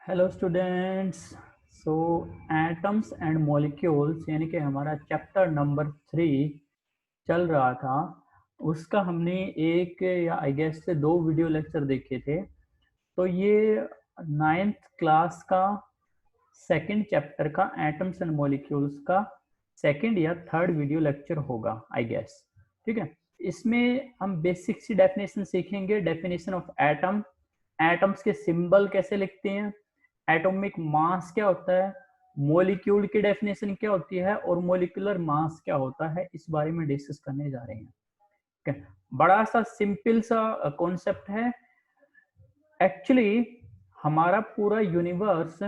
Hello students. So atoms and molecules यानी कि हमारा चैप्टर नंबर 3 चल रहा था। उसका हमने एक या आई गेस से दो वीडियो लेक्चर देखे थे। तो ये नाइन्थ क्लास का सेकंड चैप्टर का एटम्स एंड मॉलिक्यूल्स का सेकंड या थर्ड वीडियो लेक्चर होगा आई गेस। ठीक है, इसमें हम बेसिक सी डेफिनेशन सीखेंगे। डेफिनेशन ऑफ एटम, एटम्स के सिंबल कैसे लिखते हैं, एटॉमिक मास क्या होता है, मॉलिक्यूल की डेफिनेशन क्या होती है और मॉलिक्यूलर मास क्या होता है, इस बारे में डिस्कस करने जा रहे हैं। ठीक है, बड़ा सा सिंपल सा कॉन्सेप्ट है। एक्चुअली हमारा पूरा यूनिवर्स,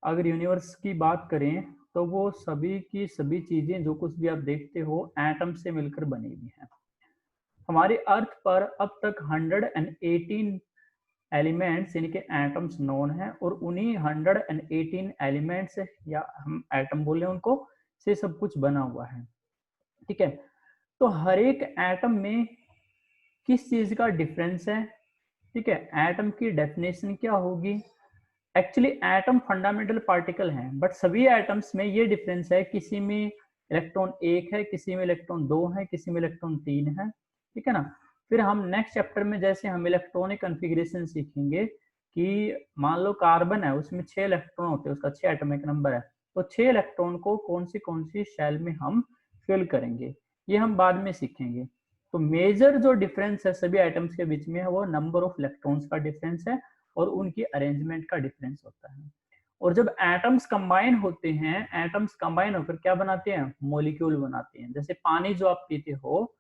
अगर यूनिवर्स की बात करें तो वो सभी की सभी चीजें जो कुछ भी आप देखते हो एटम से मिलकर बनी हुई हैं। हमारी अर्थ पर अब तक 118 एलिमेंट्स यानी कि एटम्स नोन है और उन्हीं 118 एलिमेंट्स या हम एटम बोले उनको से सब कुछ बना हुआ है। ठीक है, तो हर एक एटम में किस चीज का डिफरेंस है। ठीक है, एटम की डेफिनेशन क्या होगी। एक्चुअली एटम फंडामेंटल पार्टिकल हैं, बट सभी एटम्स में ये डिफरेंस है, किसी में इलेक्ट्रॉन एक है, किसी में इलेक्ट्रॉन दो है, किसी में इलेक्ट्रॉन तीन है। ठीक है ना। फिर हम नेक्स्ट चैप्टर में जैसे हम इलेक्ट्रॉनिक कन्फिग्रेशन सीखेंगे कि मान लो कार्बन है, उसमें 6 इलेक्ट्रॉन होते हैं, उसका 6 एटॉमिक नंबर है, तो 6 इलेक्ट्रॉन को कौन सी शेल में हम फिल करेंगे, ये हम बाद में सीखेंगे। तो मेजर जो डिफरेंस है सभी आइटम्स के बीच में है वो नंबर ऑफ इलेक्ट्रॉन्स का डिफरेंस है और उनकी अरेंजमेंट का डिफरेंस होता है। और जब एटम्स कंबाइन होते हैं, एटम्स कंबाइन होकर क्या बनाते हैं, मॉलिक्यूल बनाते हैं। जैसे पानी जो आप पीते हो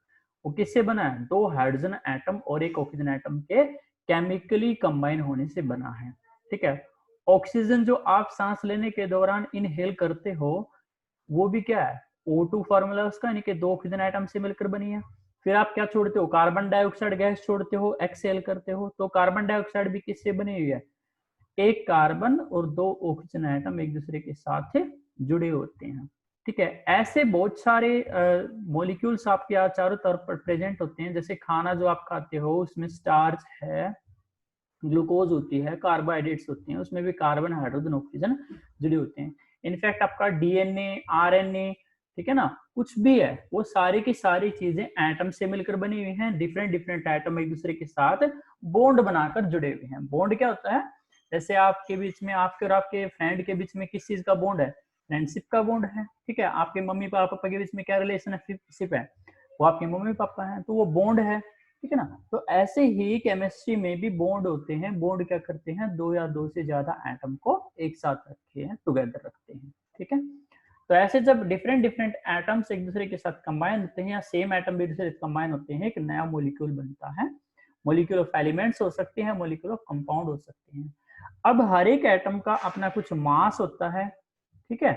वो किससे बना है, दो हाइड्रोजन एटम और एक ऑक्सीजन एटम के केमिकली कंबाइन होने से बना है। ठीक है, ऑक्सीजन जो आप सांस लेने के दौरान इनहेल करते हो वो भी क्या है, O2 फार्मूला उसका, यानी कि दो ऑक्सीजन एटम से मिलकर बनी है। फिर आप क्या छोड़ते हो, कार्बन डाइऑक्साइड गैस छोड़ते हो, एक्सहेल करते हो, तो कार्बन डाइऑक्साइड भी किससे बनी हुई है, एक कार्बन और दो ऑक्सीजन एटम एक दूसरे के साथ जुड़े होते हैं। ठीक है, ऐसे बहुत सारे मॉलिक्यूल्स आपके यहाँ चारों तरफ पर प्रेजेंट होते हैं। जैसे खाना जो आप खाते हो उसमें स्टार्च है, ग्लूकोज होती है, कार्बोहाइड्रेट्स होती हैं, उसमें भी कार्बन हाइड्रोजन ऑक्सीजन जुड़े होते हैं। इनफैक्ट आपका डीएनए, आरएनए, ठीक है ना, कुछ भी है वो सारी की सारी चीजें एटम से मिलकर बनी हुई हैं। डिफरेंट डिफरेंट एटम एक दूसरे के साथ बॉन्ड बनाकर जुड़े हुए हैं। बॉन्ड क्या होता है, जैसे आपके बीच में, आपके और आपके फ्रेंड के बीच में किस चीज का बॉन्ड है, फ्रेंडशिप का बॉन्ड है। ठीक है, आपके मम्मी पापा के बीच में क्या रिलेशनशिप है, वो आपके मम्मी पापा हैं, तो वो बॉन्ड है। ठीक है ना। तो ऐसे ही केमिस्ट्री में भी बॉन्ड होते हैं। बॉन्ड क्या करते हैं, दो या दो से ज्यादा एटम को एक साथ रखते हैं, टुगेदर रखते हैं। ठीक है, तो ऐसे जब डिफरेंट डिफरेंट एटम्स एक दूसरे के साथ कंबाइन होते हैं या सेम एटम भी दूसरे कंबाइन होते हैं, एक नया मॉलिक्यूल बनता है। मॉलिक्यूल ऑफ एलिमेंट्स हो सकते हैं, मॉलिक्यूल ऑफ कंपाउंड हो सकते हैं। अब हर एक एटम का अपना कुछ मास होता है। ठीक है,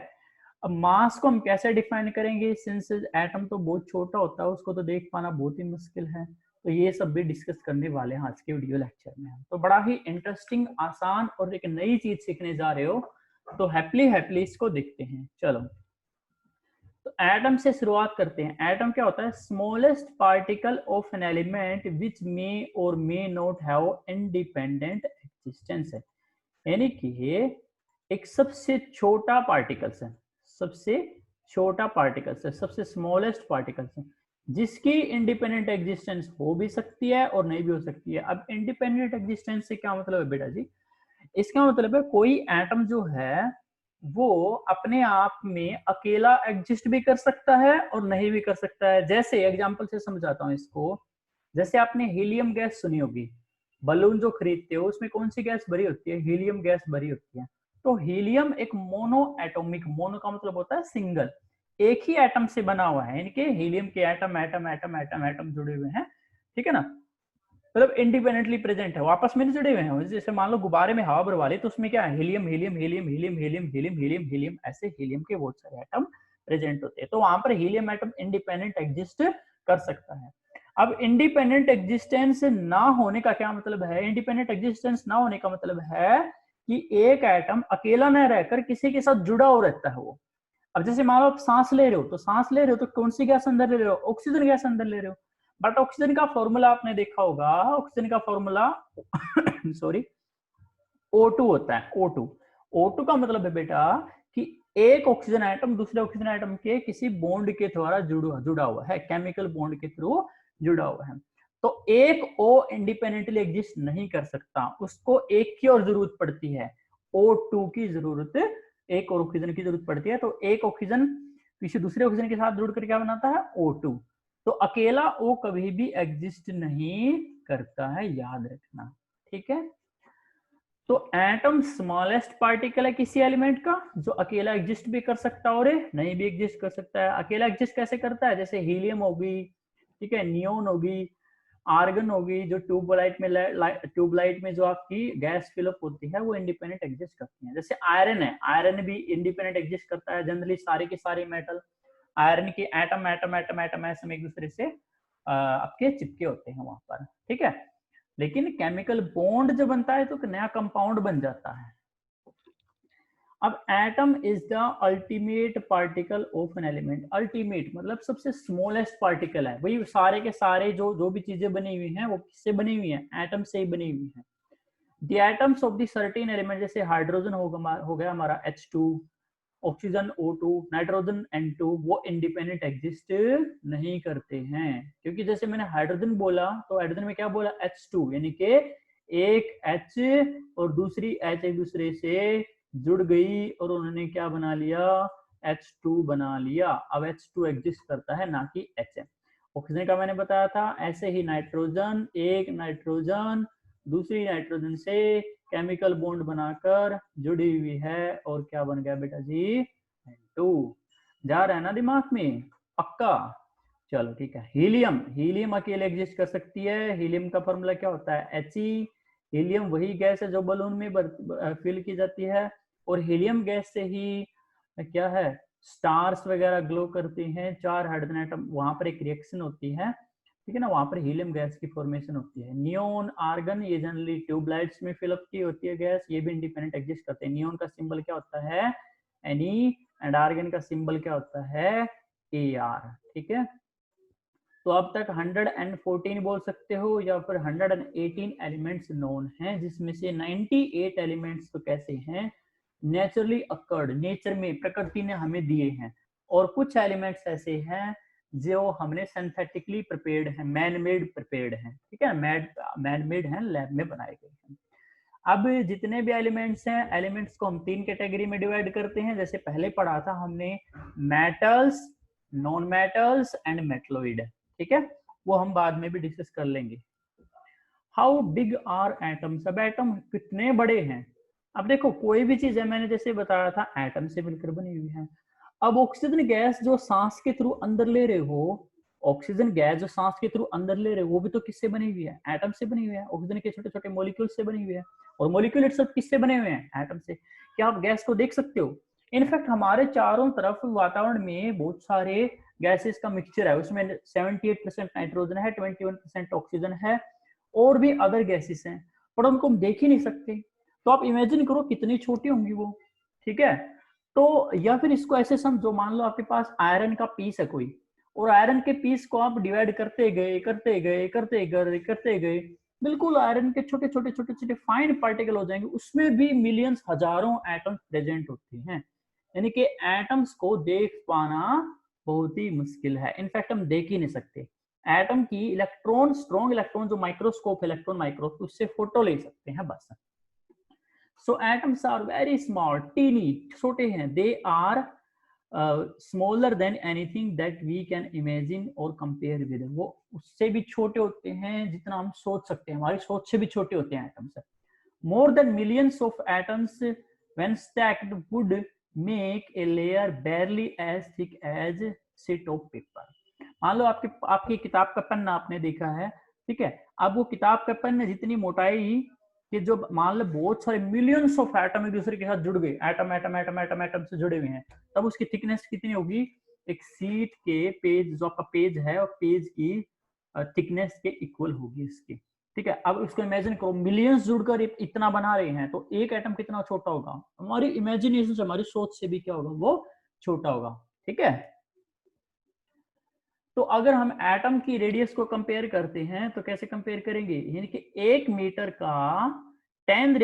अब मास को हम कैसे डिफाइन करेंगे, सिंस एटम तो बहुत छोटा होता है, उसको तो देख पाना बहुत ही मुश्किल है। तो ये सब भी डिस्कस करने वाले हैं आज के वीडियो लेक्चर में। तो बड़ा ही इंटरेस्टिंग, आसान और एक नई चीज सीखने जा रहे हो, तो हैप्पली हैप्पली इसको देखते हैं। चलो, तो एटम से शुरुआत करते हैं। एटम क्या होता है, smallest particle of an element which may or may not have independent existence है। यानी कि ये एक सबसे छोटा पार्टिकल्स है, सबसे छोटा पार्टिकल्स है, सबसे स्मॉलेस्ट पार्टिकल्स है, जिसकी इंडिपेंडेंट एग्जिस्टेंस हो भी सकती है और नहीं भी हो सकती है। अब इंडिपेंडेंट एग्जिस्टेंस से क्या मतलब है बेटा जी, इसका मतलब है कोई एटम जो है वो अपने आप में अकेला एग्जिस्ट भी कर सकता है और नहीं भी कर सकता है। जैसे एग्जांपल से समझाता हूं इसको। जैसे आपने हीलियम गैस सुनी होगी, बलून जो खरीदते हो उसमें कौन सी गैस भरी होती है, हीलियम गैस भरी होती है। तो हीलियम एक मोनो एटॉमिक, मोनो का मतलब होता है सिंगल, एक ही एटम से बना हुआ है, यानी कि हीलियम के atom atom atom atom atom जुड़े हुए हैं। ठीक है ना, मतलब इंडिपेंडेंटली प्रेजेंट है, आपस में नहीं जुड़े हुए हैं। जैसे मान लो गुब्बारे में हवा भरवा ली तो उसमें क्या है, helium helium helium helium helium helium helium helium, ऐसे हीलियम के बहुत सारे एटम प्रेजेंट होते हैं। तो वहां पर हीलियम एटम इंडिपेंडेंट एग्जिस्ट कर सकता है। अब इंडिपेंडेंट एग्जिस्टेंस ना होने का क्या मतलब है, इंडिपेंडेंट एग्जिस्टेंस ना होने का मतलब है कि एक एटम अकेला न रहकर किसी के साथ जुड़ा हो रहता है वो। अब जैसे मान लो आप सांस ले रहे हो, तो सांस ले रहे हो तो कौन सी गैस अंदर ले रहे हो, ऑक्सीजन गैस अंदर ले रहे हो। बट ऑक्सीजन का फॉर्मूला आपने देखा होगा, ऑक्सीजन का फॉर्मूला सॉरी, O2 होता है, O2। O2 का मतलब है बेटा कि एक ऑक्सीजन एटम दूसरे ऑक्सीजन एटम के किसी बॉन्ड के द्वारा जुड़ा हुआ है, केमिकल बॉन्ड के थ्रू जुड़ा हुआ है। तो एक O इंडिपेंडेंटली एग्जिस्ट नहीं कर सकता, उसको एक की और जरूरत पड़ती है, O2 की जरूरत, एक और ऑक्सीजन की जरूरत पड़ती है। तो एक ऑक्सीजन किसी दूसरे ऑक्सीजन के साथ जुड़कर क्या बनाता है, O2। तो अकेला O कभी भी एग्जिस्ट नहीं करता है, याद रखना, ठीक है। तो एटम स्मॉलेस्ट पार्टिकल है किसी एलिमेंट का जो अकेला एग्जिस्ट भी कर सकता है और नहीं भी एग्जिस्ट कर सकता है। अकेला एग्जिस्ट कैसे करता है, जैसे हीलियम होगी, ठीक है, नियोन होगी, आर्गन होगी, जो ट्यूबलाइट में जो आपकी गैस फिलअप होती है वो इंडिपेंडेंट एग्जिस्ट करती है। जैसे आयरन है, आयरन भी इंडिपेंडेंट एग्जिस्ट करता है। जनरली सारे के सारे मेटल आयरन के एटम एटम एटम एटम ऐसे एक दूसरे से आपके चिपके होते हैं वहां पर, ठीक है। लेकिन केमिकल बॉन्ड जब बनता है तो एक नया कंपाउंड बन जाता है। अब atom is the ultimate particle of an element. Ultimate मतलब सबसे स्मॉलेस्ट पार्टिकल है, वही सारे के सारे जो भी चीजें बनी हुई हैं वो किससे बनी हुई हैं, एटम से ही बनी हुई हैं। The atoms of the certain element, जैसे हाइड्रोजन हो गया हमारा H2, oxygen O2, nitrogen N2, वो इंडिपेंडेंट एग्जिस्ट नहीं करते हैं। क्योंकि जैसे मैंने हाइड्रोजन बोला तो हाइड्रोजन में क्या बोला, H2, यानी कि एक H और दूसरी H एक दूसरे से जुड़ गई और उन्होंने क्या बना लिया, H2 बना लिया। अब H2 एग्जिस्ट करता है, ना कि HM। ऑक्सीजन का मैंने बताया था, ऐसे ही नाइट्रोजन, एक नाइट्रोजन दूसरी नाइट्रोजन से केमिकल बॉन्ड बनाकर जुड़ी हुई है और क्या बन गया बेटा जी, N2। जा रहा है ना दिमाग में, पक्का। चलो ठीक है। हीलियम, हीलियम अकेले एग्जिस्ट कर सकती है। हीलियम का फॉर्मूला क्या होता है, He। हीलियम वही गैस है जो बलून में फिल की जाती है, और हीलियम गैस से ही क्या है, स्टार्स वगैरह ग्लो करते हैं। 4 हाइड्रोजन एटम, वहां पर एक रिएक्शन होती है, ठीक है ना, वहां पर हीलियम गैस की फॉर्मेशन होती है। नियोन, आर्गन, ये जनरली ट्यूबलाइट्स में फिलअप की होती है गैस, ये भी इंडिपेंडेंट एग्जिस्ट करते हैं। नियोन का सिंबल क्या होता है, Ne, एंड आर्गन का सिंबल क्या होता है, Ar, ठीक है। तो अब तक 114 बोल सकते हो या फिर 118 एलिमेंट्स नोन हैं, जिसमें से 98 एलिमेंट्स तो कैसे हैं, नेचुरली अकर्ड, नेचर में प्रकृति ने हमें दिए हैं, और कुछ एलिमेंट्स ऐसे हैं जो हमने सिंथेटिकली प्रिपेयर्ड हैं, मैन मेड प्रिपेयर्ड हैं, ठीक है, मैन मेड हैं, लैब में बनाए गए हैं। अब जितने भी एलिमेंट्स हैं, एलिमेंट्स को हम 3 कैटेगरी में डिवाइड करते हैं। जैसे पहले पढ़ा था हमने, metals, non metals and metalloid, ठीक है, वो हम बाद में भी डिस्कस कर लेंगे। हाउ बिग आर एटम्स, अब एटम कितने बड़े हैं। अब देखो कोई भी चीज है, मैंने जैसे बताया था एटम से मिलकर बनी हुई है। अब ऑक्सीजन गैस जो सांस के थ्रू अंदर ले रहे हो, ऑक्सीजन गैस जो सांस के थ्रू अंदर ले रहे हो, वो भी तो किससे बनी हुई है, एटम से बनी हुई है, ऑक्सीजन के छोटे छोटे मॉलिक्यूल से बनी हुई है। और मॉलिक्यूल इटसेल्फ किससे बने हुए हैं, एटम से। क्या आप गैस को देख सकते हो, इनफैक्ट हमारे चारों तरफ वातावरण में बहुत सारे गैसेस का मिक्सचर है, उसमें 78% नाइट्रोजन है, 21% ऑक्सीजन है, और भी अदर गैसेस हैं, पर उनको हम देख ही नहीं सकते। तो आप इमेजिन करो कितनी छोटी होंगी वो, ठीक है। तो या फिर इसको ऐसे समझो, मान लो आपके पास आयरन का पीस है कोई, और आयरन के पीस को आप डिवाइड करते गए करते गए करते गए करते गए, बिल्कुल आयरन के छोटे छोटे छोटे छोटे फाइन पार्टिकल हो जाएंगे, उसमें भी मिलियंस, हजारों एटम्स प्रेजेंट होते हैं। यानी कि एटम्स को देख पाना बहुत ही मुश्किल है, इनफैक्ट हम देख ही नहीं सकते। एटम की इलेक्ट्रॉन, स्ट्रॉन्ग इलेक्ट्रॉन, जो माइक्रोस्कोप, इलेक्ट्रॉन माइक्रोस्कोप, उससे फोटो ले सकते हैं बस। So atoms are very small, tiny, छोटे हैं, they are smaller than anything that we can imagine or compare with, वो उससे भी छोटे होते हैं जितना हम सोच सकते हैं, हमारी सोच से भी छोटे होते हैं atoms. More than millions of atoms when stacked would make a layer barely as thick as sheet of paper। मान लो आपकी किताब का पन्ना आपने देखा है, ठीक है। अब वो किताब का पन्ना जितनी मोटाई कि जो मान लो बहुत सारे मिलियंस ऑफ एटम एक दूसरे के साथ जुड़ गए, atom atom atom atom atom से जुड़े हुए हैं, तब उसकी थिकनेस कितनी होगी, एक सीट के पेज, जो आपका पेज है, और पेज की थिकनेस के इक्वल होगी इसकी, ठीक है। अब उसको इमेजिन करो, मिलियंस जुड़कर इतना बना रहे हैं, तो एक एटम कितना छोटा होगा, हमारी इमेजिनेशन से, हमारी सोच से भी क्या होगा, वो छोटा होगा, ठीक है। तो अगर हम एटम की रेडियस को कंपेयर करते हैं तो कैसे कंपेयर करेंगे, यानी कि 1 मीटर का 10⁻⁹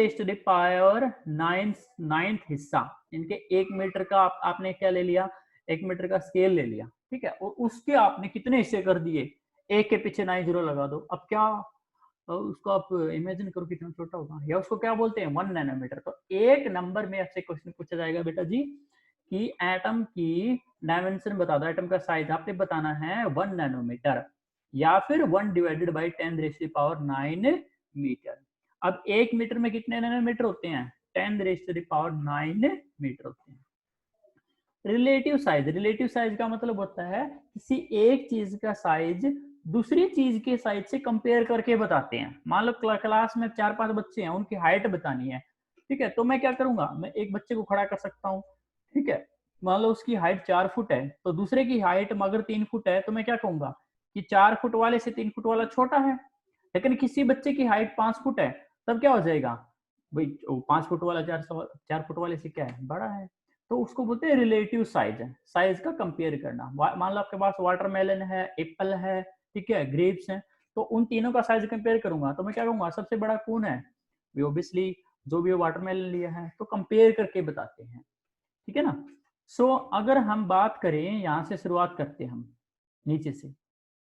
हिस्सा, इनके 1 मीटर का आपने क्या ले लिया, 1 मीटर का स्केल ले लिया, ठीक है, और उसके आपने कितने हिस्से कर दिए, एक के पीछे 90 लगा दो। अब क्या उसको आप इमेजिन करो कितना छोटा होगा, या उसको क्या बोलते हैं 1 नैनोमीटर। तो एक नंबर में आपसे क्वेश्चन पूछा जाएगा बेटा जी कि एटम की डायमेंशन बता दो, एटम का साइज आपने बताना है 1 नैनोमीटर या फिर 1/10⁹ मीटर। अब 1 मीटर में कितने नैनोमीटर होते हैं, 10⁹ मीटर होते हैं। रिलेटिव साइज, रिलेटिव साइज का मतलब होता है किसी एक चीज का साइज दूसरी चीज के साइज से कंपेयर करके बताते हैं। मान लो क्लास में 4-5 बच्चे हैं, उनकी हाइट बतानी है, ठीक है, तो मैं क्या करूंगा, मैं एक बच्चे को खड़ा कर सकता हूँ, ठीक है, मान लो उसकी हाइट 4 फुट है, तो दूसरे की हाइट अगर 3 फुट है, तो मैं क्या कहूंगा कि 4 फुट वाले से 3 फुट वाला छोटा है। लेकिन किसी बच्चे की हाइट 5 फुट है, तब क्या हो जाएगा भाई, 5 फुट वाला 4 फुट वाले से क्या है, बड़ा है। तो उसको बोलते हैं रिलेटिव साइज, साइज का कंपेयर करना। मान लो आपके पास वाटरमेलन है, एप्पल है, ठीक है, ग्रेप्स है, तो उन तीनों का साइज कंपेयर करूंगा तो मैं क्या कहूंगा सबसे बड़ा कौन है, ऑब्वियसली जो भी वाटरमेलन लिया है, तो कंपेयर करके बताते हैं, ठीक है ना। सो अगर हम बात करें, यहाँ से शुरुआत करते हैं हम नीचे से,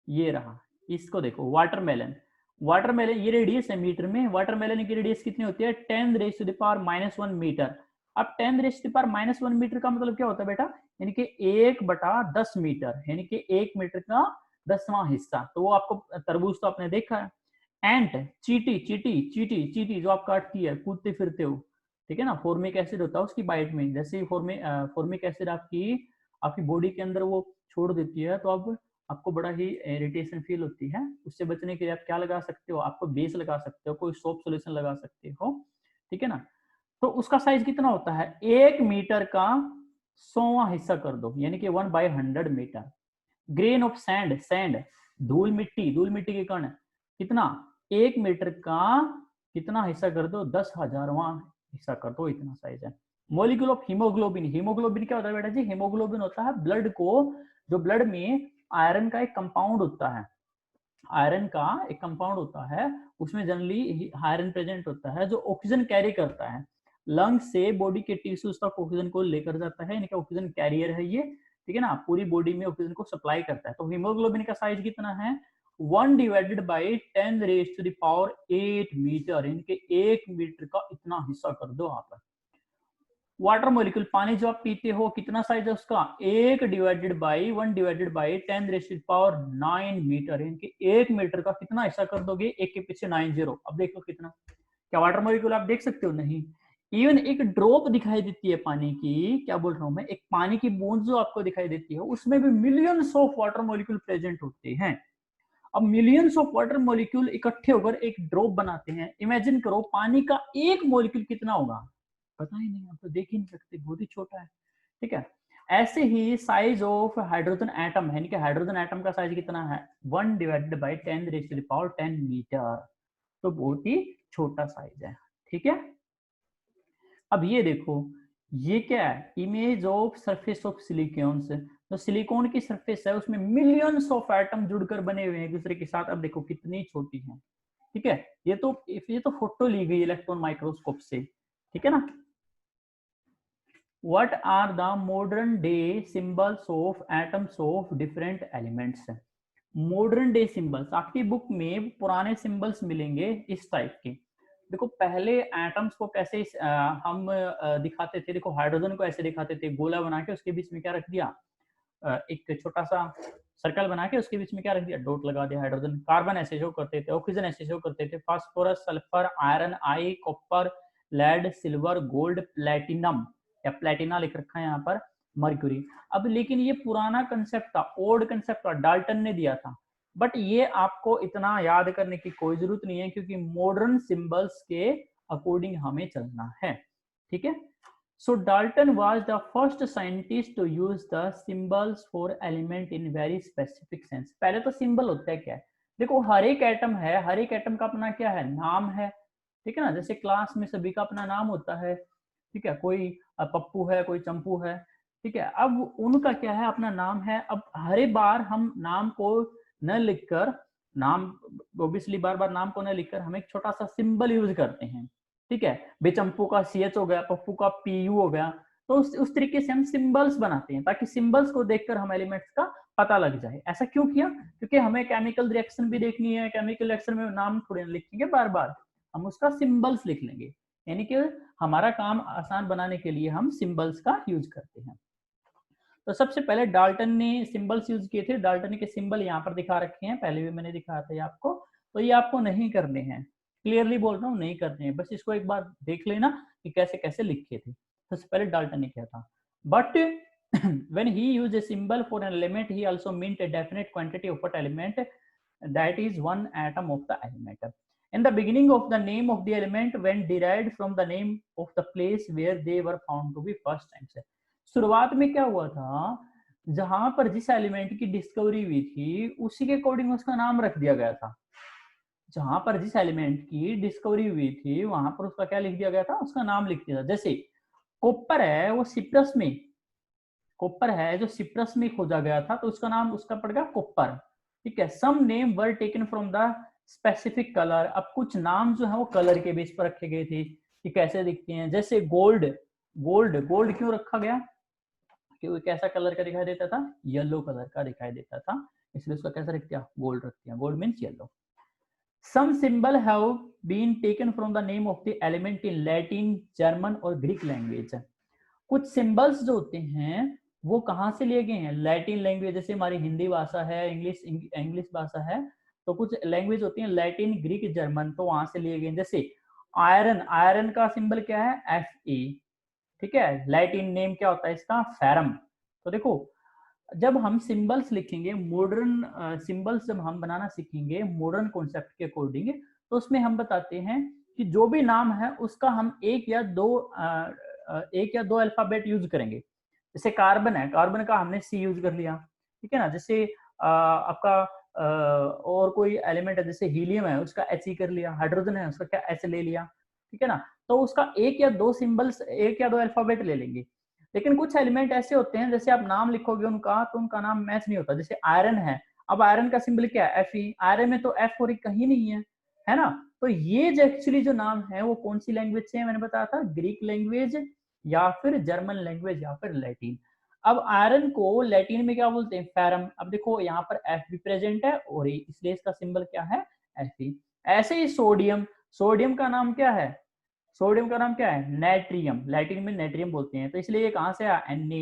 ये रहा, इसको देखो वाटरमेलन, वाटरमेलन ये रेडियस है मीटर में, वाटरमेलन की रेडियस कितनी होती है 10⁻⁻1 मीटर। अब 10⁻⁻1 मीटर का मतलब क्या होता है बेटा, यानी कि 1/10 मीटर, यानी कि 1 मीटर का 10वां हिस्सा। तो वो आपको तरबूज तो आपने देखा है। एंट, चीटी, चीटी चीटी चीटी जो आप काटती है, कूदते फिरते हो, ठीक है ना, फॉर्मिक एसिड होता है उसकी बाइट में, जैसे ही फॉर्मिक एसिड आपकी आपकी बॉडी के अंदर वो छोड़ देती है, तो अब आपको बड़ा ही इरिटेशन फील होती है। उससे बचने के लिए आप क्या लगा सकते हो, आपको बेस लगा सकते हो, कोई सोप सोल्यूशन लगा सकते हो, ठीक है ना। तो उसका साइज कितना होता है, 1 मीटर का 100वां हिस्सा कर दो, यानी कि 1/100 metre. Grain of sand, sand धूल मिट्टी, धूल मिट्टी के कण कितना, 1 मीटर का कितना हिस्सा कर दो, 10,000वां हिस्सा कर दो, इतना साइज है। मोलिक्यूल ऑफ हीमोग्लोबिन, हीमोग्लोबिन क्या होता है बेटा जी, हीमोग्लोबिन होता है ब्लड को, जो ब्लड में आयरन का एक कंपाउंड होता है, आयरन का एक कंपाउंड होता है, उसमें जनरली आयरन प्रेजेंट होता है, जो ऑक्सीजन कैरी करता है, लंग से बॉडी के टिश्यूज तक ऑक्सीजन को लेकर जाता है, यानी कि ऑक्सीजन कैरियर है ये, ठीक है ना, पूरी बॉडी में ऑक्सीजन को सप्लाई करता है। तो हीमोग्लोबिन का साइज कितना है, 1/10⁸ मीटर, यानी कि 1 मीटर का इतना हिस्सा कर दो आप। वाटर मॉलिक्यूल, पानी जो आप पीते हो, कितना साइज है उसका, 1/1/10⁻9 मीटर, यानी कि 1 मीटर का कितना हिस्सा कर दोगे, एक के पीछे 90। अब देखो कितना, क्या वाटर मॉलिक्यूल आप देख सकते हो, नहीं। इवन एक ड्रॉप दिखाई देती है पानी की, क्या बोल रहा हूं मैं, एक पानी की बूंद जो आपको दिखाई देती है, उसमें भी millions of water molecule present होते हैं। अब मिलियंस ऑफ वाटर मॉलिक्यूल इकट्ठे होकर एक ड्रॉप बनाते हैं। इमेजिन करो पानी का एक मॉलिक्यूल कितना होगा, पता ही नहीं, आप तो देख ही नहीं सकते, बहुत ही छोटा है, ठीक है। ऐसे ही साइज ऑफ हाइड्रोजन एटम है, यानी कि हाइड्रोजन एटम का साइज कितना है, 1/10⁻10 मीटर, तो बहुत ही छोटा साइज है, ठीक है। अब ये देखो, ये क्या है, image of surface of silicon. तो सिलिकॉन की सरफेस है, उसमें मिलियंस ऑफ एटम जुड़कर बने हुए हैं एक दूसरे के साथ। अब देखो कितनी छोटी है, ठीक है। ये तो फोटो ली गई इलेक्ट्रॉन माइक्रोस्कोप से, ठीक है ना। What are the modern day symbols of atoms of different elements? Modern day symbols आपकी बुक में पुराने सिंबल्स मिलेंगे इस टाइप के। देखो पहले एटम्स को कैसे हम दिखाते थे, देखो हाइड्रोजन को ऐसे दिखाते थे, गोला बना के उसके बीच में क्या रख दिया, एक छोटा सा सर्कल बना के उसके बीच में क्या रख दिया, डॉट लगा दिया। हाइड्रोजन, कार्बन ऐसे शो करते थे, ऑक्सीजन ऐसे शो करते थे, phosphorus, sulphur, iron, I, copper, lead, silver, gold, platinum या प्लेटिना लिख रखा है यहाँ पर, मर्क्यूरी। अब लेकिन ये पुराना कंसेप्ट था, ओल्ड कंसेप्ट था, डाल्टन ने दिया था। बट ये आपको इतना याद करने की कोई जरूरत नहीं है, क्योंकि मॉडर्न सिंबल्स के अकॉर्डिंग हमें चलना है, ठीक है। So Dalton was the first scientist to use the symbols for element in very specific sense. पहले तो सिंबल होता है क्या है, देखो हर एक एटम है, हर एक एटम का अपना क्या है, नाम है, ठीक है ना। जैसे क्लास में सभी का अपना नाम होता है, ठीक है, कोई पप्पू है, कोई चंपू है, ठीक है। अब उनका क्या है, अपना नाम है। अब हर एक बार हम नाम को न लिखकर, नाम ऑब्वियसली बार बार नाम को न लिखकर हम एक छोटा सा सिंबल यूज करते हैं, ठीक है, बेचंपू का CH हो गया, पप्पू का PU हो गया। तो उस तरीके से हम सिंबल्स बनाते हैं ताकि सिंबल्स को देखकर हम एलिमेंट्स का पता लग जाए। ऐसा क्यों किया? क्योंकि हमें केमिकल रिएक्शन भी देखनी है, केमिकल रिएक्शन में नाम थोड़ी ना लिखेंगे बार बार, हम उसका सिंबल्स लिख लेंगे, यानी कि हमारा काम आसान बनाने के लिए हम सिंबल्स का यूज करते हैं। तो सबसे पहले डाल्टन ने सिंबल्स यूज किए थे। डाल्टन के सिंबल यहाँ पर दिखा रखे हैं, पहले भी मैंने दिखाया था ये आपको। तो ये आपको नहीं करने हैं, क्लियरली बोल रहा हूँ, नहीं करने हैं, बस इसको एक बार देख लेना कि कैसे कैसे लिखे थे। सबसे पहले डाल्टन ने किया था, but when he used a symbol for an element, he also meant a definite quantity of that element, that is one atom of the element. In the beginning of the name of the element when derived from the name of the place where they were found to be first times. शुरुआत में क्या हुआ था, जहां पर जिस element की discovery हुई थी उसी के अकॉर्डिंग उसका नाम रख दिया गया था। जहां पर जिस एलिमेंट की डिस्कवरी हुई थी वहां पर उसका क्या लिख दिया गया था, उसका नाम लिख दिया था। जैसे कॉपर है, वो सिप्रस में, कॉपर है जो सिप्रस में खोजा गया था तो उसका नाम उसका पड़ गया कॉपर। ठीक है, some name were taken from the specific colour. अब कुछ नाम जो है वो कलर के बेस पर रखे गए थे कि कैसे दिखते हैं। जैसे गोल्ड, गोल्ड गोल्ड क्यों रखा गया, कि वो कैसा कलर का दिखाई देता था, येलो कलर का दिखाई देता था, इसलिए उसका कैसा रख दिया, गोल्ड रख दिया। Gold means yellow. Some symbol have been taken from the name of the element in Latin, German और ग्रीक लैंग्वेज। कुछ सिंबल्स जो होते हैं वो कहाँ से लिए गए हैं, लैटिन लैंग्वेज, जैसे हमारी हिंदी भाषा है, इंग्लिश भाषा है, तो कुछ लैंग्वेज होती है लैटिन, ग्रीक, जर्मन, तो वहां से लिए गए। जैसे आयरन, आयरन का सिंबल क्या है, Fe। ठीक है, लैटिन नेम क्या होता है इसका, फेरम। तो देखो, जब हम सिंबल्स लिखेंगे, मॉडर्न सिंबल्स जब हम बनाना सीखेंगे मॉडर्न कॉन्सेप्ट के अकॉर्डिंग, तो उसमें हम बताते हैं कि जो भी नाम है उसका हम एक या दो अल्फाबेट यूज करेंगे। जैसे कार्बन है, कार्बन का हमने C यूज कर लिया, ठीक है ना। जैसे आपका और कोई एलिमेंट है, जैसे हीलियम है उसका He कर लिया, हाइड्रोजन है उसका क्या H ले लिया, ठीक है ना। तो उसका एक या दो सिंबल्स, एक या दो अल्फाबेट ले लेंगे। लेकिन कुछ एलिमेंट ऐसे होते हैं जैसे आप नाम लिखोगे उनका तो उनका नाम मैच नहीं होता। जैसे आयरन है, अब आयरन का सिंबल क्या है, Fe, आयरन में तो F और E कहीं नहीं है ना। तो ये जो एक्चुअली जो नाम है वो कौन सी लैंग्वेज से है, मैंने बताया था, ग्रीक लैंग्वेज या फिर जर्मन लैंग्वेज या फिर लैटिन। अब आयरन को लैटिन में क्या बोलते हैं, फेरम। अब देखो यहाँ पर F भी प्रेजेंट है और इसलिए इसका सिंबल क्या है, Fe। ऐसे ही सोडियम, सोडियम का नाम क्या है, सोडियम का नाम क्या है, नेट्रियम, लैटिन में नेट्रियम बोलते हैं, तो इसलिए ये कहां से आया, Na।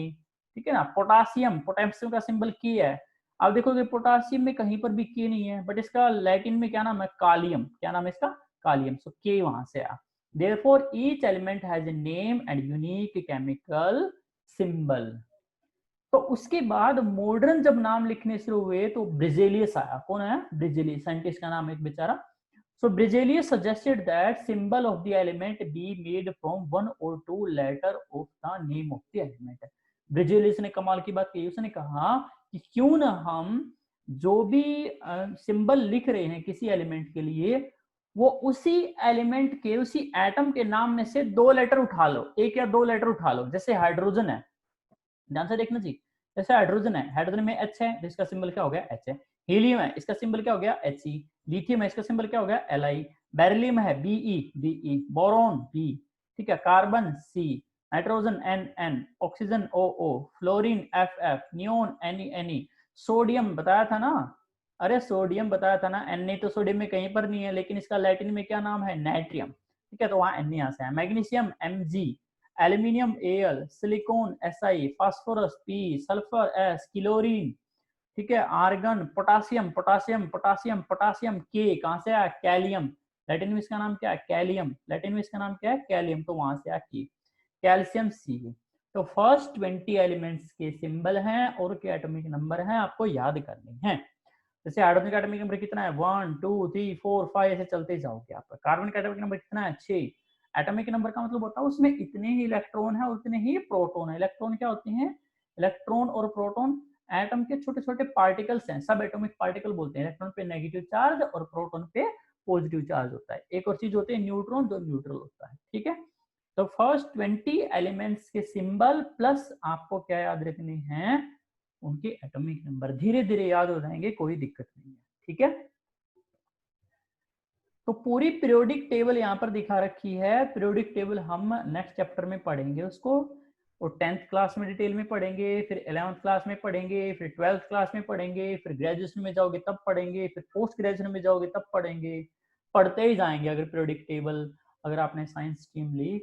ठीक है ना। पोटासियम, पोटेशियम का सिंबल की है। अब देखोगे पोटासियम में कहीं पर भी के नहीं है, बट इसका लैटिन में क्या नाम है, कालियम। क्या नाम है इसका, कालियम, सो के वहां से आया। Therefore each element has a name and unique chemical symbol. तो उसके बाद मॉडर्न जब नाम लिखने शुरू हुए तो ब्रिजेलियस आया। कौन है, ब्रिजेलियस, साइंटिस्ट का नाम है एक बेचारा। So Berzelius suggested that symbol of the element be made from one or two letter of the name of the element. Berzelius ने कमाल की बात की, उसने कहा कि क्यों ना हम जो भी सिंबल लिख रहे हैं किसी एलिमेंट के लिए, वो उसी एलिमेंट के, उसी एटम के नाम में से दो लेटर उठा लो, एक या दो लेटर उठा लो। जैसे हाइड्रोजन है, ध्यान से देखना जी, जैसे हाइड्रोजन है, हाइड्रोजन में H है, जिसका सिंबल क्या हो गया, H है। हीलियम है, इसका सिंबल क्या हो गया, He। लिथियम है, इसका सिंबल क्या हो गया, Li। बेरिलियम है, Be। Boron, B। ठीक है, carbon C, nitrogen N। Oxygen O। Fluorine F। Neon Ne। Sodium बताया था ना, अरे सोडियम बताया था ना, Na तो सोडियम में कहीं पर नहीं है, लेकिन इसका लैटिन में क्या नाम है, नाइट्रियम। ठीक है, तो वहां Na यहाँ से है। Magnesium Mg, aluminium Al, silicon Si, phosphorus P, sulphur S, chlorine, ठीक है, आर्गन, पोटासियम के, कहां से आया, कैलियम। लैटिन में इसका नाम क्या है, कैलियम। लैटिन में इसका नाम क्या है, कैलियम, तो वहां से आया की। Calcium C। तो फर्स्ट 20 एलिमेंट्स के सिंबल हैं और के एटॉमिक नंबर हैं, आपको याद करने हैं। जैसे हाइड्रोजन का एटॉमिक नंबर कितना है, 1 2 3 4 5, ऐसे चलते जाओगे आप। कार्बन का एटॉमिक नंबर कितना है, 6। एटॉमिक नंबर का मतलब होता है उसमें इतने ही इलेक्ट्रॉन है उतने ही प्रोटॉन है। इलेक्ट्रॉन क्या होते हैं, इलेक्ट्रॉन और प्रोटॉन एटम के छोटे छोटे पार्टिकल्स हैं, सब एटॉमिक पार्टिकल बोलते हैं। इलेक्ट्रॉन पे नेगेटिव चार्ज और प्रोटॉन पे पॉजिटिव चार्ज होता है। एक और चीज होती है न्यूट्रॉन, जो न्यूट्रल होता है। ठीक है, तो फर्स्ट 20 एलिमेंट्स के सिंबल प्लस आपको क्या याद रखने हैं, उनके एटॉमिक नंबर। धीरे धीरे याद हो जाएंगे, कोई दिक्कत नहीं है। ठीक है, तो पूरी पीरियोडिक टेबल यहाँ पर दिखा रखी है। पीरियोडिक टेबल हम नेक्स्ट चैप्टर में पढ़ेंगे उसको, और 10th क्लास में डिटेल में पढ़ेंगे, फिर 11th क्लास में पढ़ेंगे, फिर 12th क्लास में पढ़ेंगे, फिर ग्रेजुएशन में जाओगे तब पढ़ेंगे, फिर पोस्ट ग्रेजुएशन में जाओगे तब पढ़ेंगे, पढ़ते ही जाएंगे अगर पीरियोडिक टेबल अगर आपने साइंस स्ट्रीम ली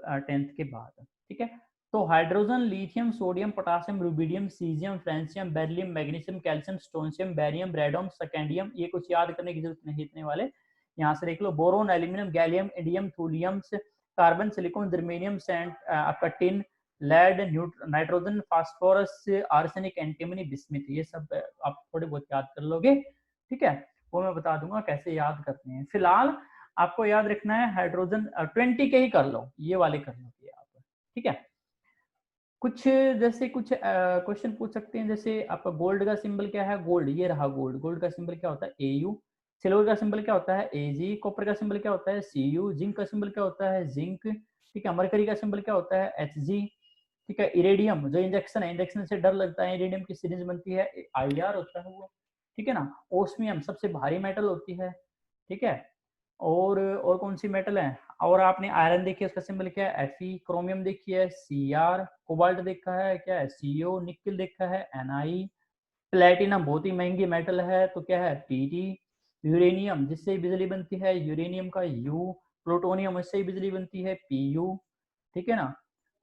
10th के बाद। ठीक है, तो hydrogen, lithium, sodium, potassium, rubidium, caesium, francium, beryllium, magnesium, calcium, strontium, barium, radome, scandium, ये कुछ याद करने की जरूरत नहीं इतने वाले, यहाँ से देख लो। Boron, aluminium, gallium, indium, thulium, carbon, silicon, germanium, sand, आपका tin, lead, nitrogen, phosphorus, arsenic, antimony, bismuth, ये सब आप थोड़े बहुत याद कर लोगे। ठीक है, वो मैं बता दूंगा कैसे याद करते हैं। फिलहाल आपको याद रखना है हाइड्रोजन 20 के ही कर लो, ये वाले कर लो आप। ठीक है, कुछ जैसे कुछ क्वेश्चन पूछ सकते हैं, जैसे आपका गोल्ड का सिंबल क्या है, गोल्ड, ये रहा गोल्ड, गोल्ड का सिंबल क्या होता है AU, सिल्वर का सिंबल क्या होता है AG, कॉपर का सिंबल क्या होता है CU, जिंक का सिंबल क्या होता है जिंक, ठीक है, मरकरी का सिंबल क्या होता है HG, ठीक है, इरेडियम जो इंजेक्शन है, इंजेक्शन से डर लगता है, इरेडियम की सीरीज बनती है IR होता है वो, ठीक है ना। ओस्मियम सबसे भारी मेटल होती है, ठीक है, और कौन सी मेटल है, और आपने आयरन देखी है उसका सिंबल क्या है Fe, क्रोमियम देखी है Cr, कोबाल्ट देखा है क्या है CO, निकल देखा है Ni, प्लेटिनम बहुत ही महंगी मेटल है तो क्या है Pt, यूरेनियम जिससे बिजली बनती है यूरेनियम का U, प्लूटोनियम इससे ही बिजली बनती है Pu, ठीक है ना।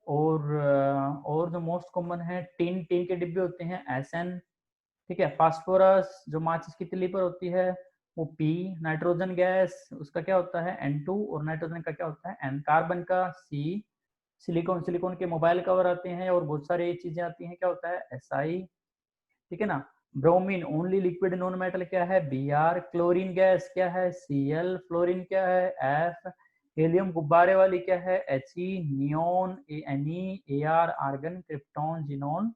और जो मोस्ट कॉमन है टिन, टिन के डिब्बे होते हैं Sn, ठीक है। फास्फोरस जो माचिस की तिल्ली पर होती है वो P, नाइट्रोजन गैस उसका क्या होता है N2, और नाइट्रोजन का क्या होता है N, कार्बन का C, सिलिकॉन, सिलिकॉन के मोबाइल कवर आते हैं और बहुत सारी चीजें आती हैं, क्या होता है Si, ठीक है ना। Bromine only liquid non metal क्या है Br, क्लोरीन गैस क्या है Cl, फ्लोरीन क्या है F, हेलियम गुब्बारे वाली क्या है He, neon Ne, Ar argon, krypton xenon,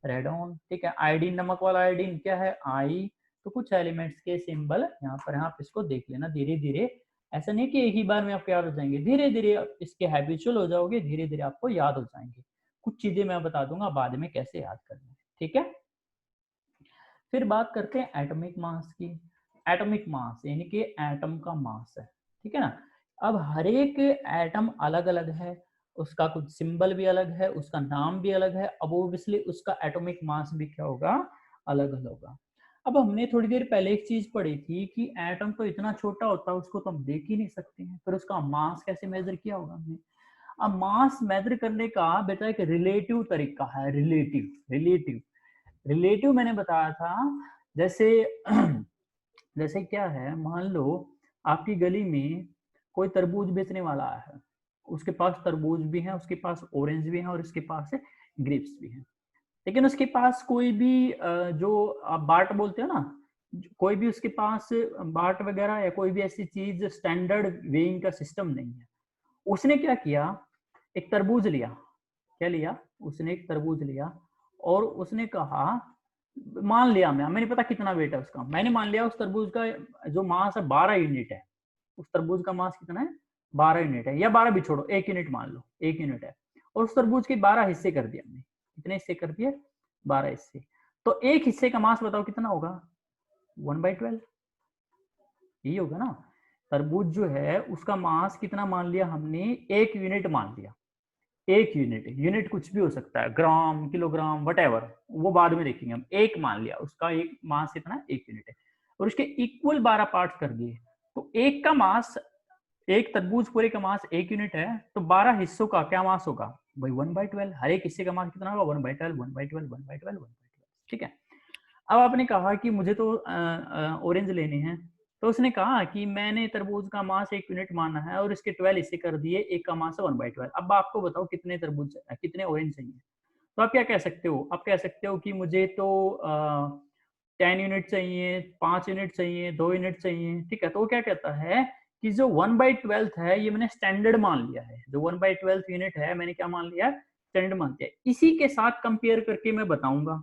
radon, ठीक है। आयोडीन नमक वाला आयोडीन क्या है I। तो कुछ एलिमेंट्स के सिंबल यहाँ पर आप इसको देख लेना धीरे धीरे, ऐसा नहीं कि एक ही बार में आपको याद हो जाएंगे, धीरे धीरे इसके हैबिचुअल हो जाओगे, धीरे धीरे आपको याद हो जाएंगे। कुछ चीजें मैं बता दूंगा बाद में कैसे याद करना है, ठीक है। फिर बात करते हैं एटॉमिक मास की। एटॉमिक मास यानी कि एटम का मास है, ठीक है ना। अब हर एक एटम अलग अलग है, उसका कुछ सिंबल भी अलग है, उसका नाम भी अलग है, अब ओब्वियसली उसका एटॉमिक मास भी क्या होगा, अलग अलग होगा। अब हमने थोड़ी देर पहले एक चीज पढ़ी थी कि एटम तो इतना छोटा होता है उसको तो हम देख ही नहीं सकते हैं, फिर उसका मास कैसे मेजर किया होगा हमने। अब मास मेजर करने का बेटा एक रिलेटिव तरीका है, रिलेटिव रिलेटिव रिलेटिव मैंने बताया था। जैसे जैसे क्या है, मान लो आपकी गली में कोई तरबूज बेचने वाला है, उसके पास तरबूज भी है, उसके पास ऑरेंज भी है, और उसके पास ग्रेप्स भी है, लेकिन उसके पास कोई भी जो आप बाट बोलते हो ना, कोई भी उसके पास बाट वगैरह या कोई भी ऐसी चीज स्टैंडर्ड वेइंग का सिस्टम नहीं है। उसने क्या किया, एक तरबूज लिया, क्या लिया, उसने एक तरबूज लिया और उसने कहा, मान लिया मैंने पता कितना वेट है उसका, मैंने मान लिया उस तरबूज का जो मास है 12 यूनिट है, उस तरबूज का मास कितना है 12 यूनिट है, या 12 भी छोड़ो 1 यूनिट मान लो, 1 यूनिट है, और उस तरबूज के 12 हिस्से कर दिए हमने, कितने हिस्से कर दिए 12 हिस्से, तो एक हिस्से का मास बताओ कितना होगा 1/12, यही होगा ना। तरबूज जो है उसका मास कितना मान लिया हमने, 1 यूनिट मान लिया, 1 यूनिट, यूनिट कुछ भी हो सकता है, ग्राम, किलोग्राम, वटेवर, वो बाद में देखेंगे हम, एक मान लिया उसका एक मास इतना 1 यूनिट है, और उसके इक्वल 12 पार्ट कर दिए, तो एक का मास, एक तरबूज पूरे का मास 1 यूनिट है, तो 12 हिस्सों का क्या मास होगा भाई 1/12, हर एक हिस्से का मास कितना होगा 1/12, 1/12, 1/12, 1/12, ठीक है। अब आपने कहा कि मुझे तो ऑरेंज लेने हैं, तो उसने कहा कि मैंने तरबूज का मास 1 यूनिट माना है और इसके 12 हिस्से कर दिए, एक का मास है 1/12, अब आपको बताओ कितने तरबूज कितने ऑरेंज चाहिए। तो आप क्या कह सकते हो, आप कह सकते हो कि मुझे तो 10 यूनिट चाहिए, 5 यूनिट चाहिए, 2 यूनिट चाहिए, ठीक है। तो वो क्या कहता है कि जो 1/12 है ये मैंने स्टैंडर्ड मान लिया है, जो 1/12 यूनिट है मैंने क्या मान लिया, स्टैंडर्ड मान लिया, इसी के साथ कंपेयर करके मैं बताऊंगा,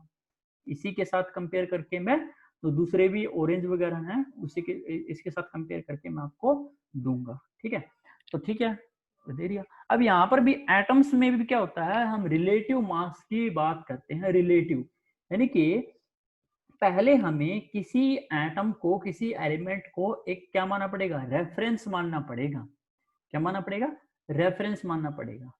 इसी के साथ कंपेयर करके मैं, तो दूसरे भी ऑरेंज वगैरह हैं उसी के, इसके साथ कंपेयर करके मैं आपको दूंगा, ठीक है। तो ठीक है, दे दिया। अब यहाँ पर भी एटम्स में भी क्या होता है, हम रिलेटिव मास की बात करते हैं, रिलेटिव यानी कि पहले हमें किसी एटम को, किसी एलिमेंट को एक क्या मानना पड़ेगा, रेफरेंस मानना पड़ेगा। क्या मानना पड़ेगा, रेफरेंस मानना पड़ेगा।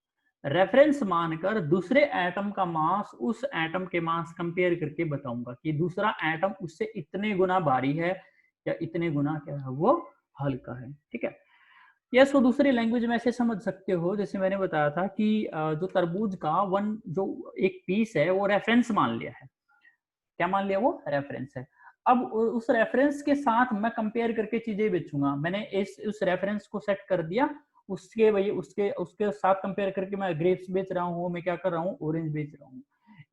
रेफरेंस मानकर दूसरे एटम का मास उस एटम के मास कंपेयर करके बताऊंगा कि दूसरा एटम उससे इतने गुना भारी है या इतने गुना क्या है वो हल्का है। ठीक है, यस। वो दूसरी लैंग्वेज में ऐसे समझ सकते हो, जैसे मैंने बताया था कि जो तरबूज का जो एक पीस है वो रेफरेंस मान लिया है। क्या मान लिया, वो रेफरेंस है। अब उस रेफरेंस के साथ मैं कंपेयर करके चीजें बेचूंगा। मैंने उस रेफरेंस को सेट कर दिया, उसके वही उसके उसके साथ कंपेयर करके मैं ग्रेप्स बेच रहा हूँ, मैं क्या कर रहा हूँ, ऑरेंज बेच रहा हूँ।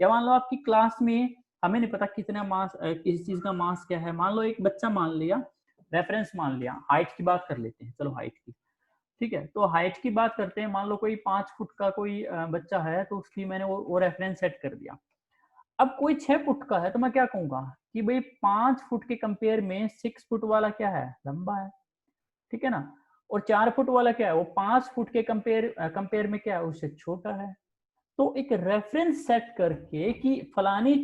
या मान लो आपकी क्लास में हमें नहीं पता कितना मास, किसी चीज का मास क्या है। मान लो एक बच्चा मान लिया, रेफरेंस मान लिया। हाइट की बात कर लेते हैं, चलो हाइट की। ठीक है, तो हाइट की बात करते हैं। मान लो कोई 5 फुट का कोई बच्चा है, तो उसकी मैंने वो रेफरेंस सेट कर दिया। अब कोई 6 फुट का है, तो मैं क्या कहूंगा कि भाई 5 फुट के कंपेयर में 6 फुट वाला क्या है, लंबा है। ठीक है ना। और 4 फुट वाला क्या है, वो 5 फुट के कंपेयर में क्या है, उससे छोटा है। तो एक रेफरेंस सेट करके कि फलानी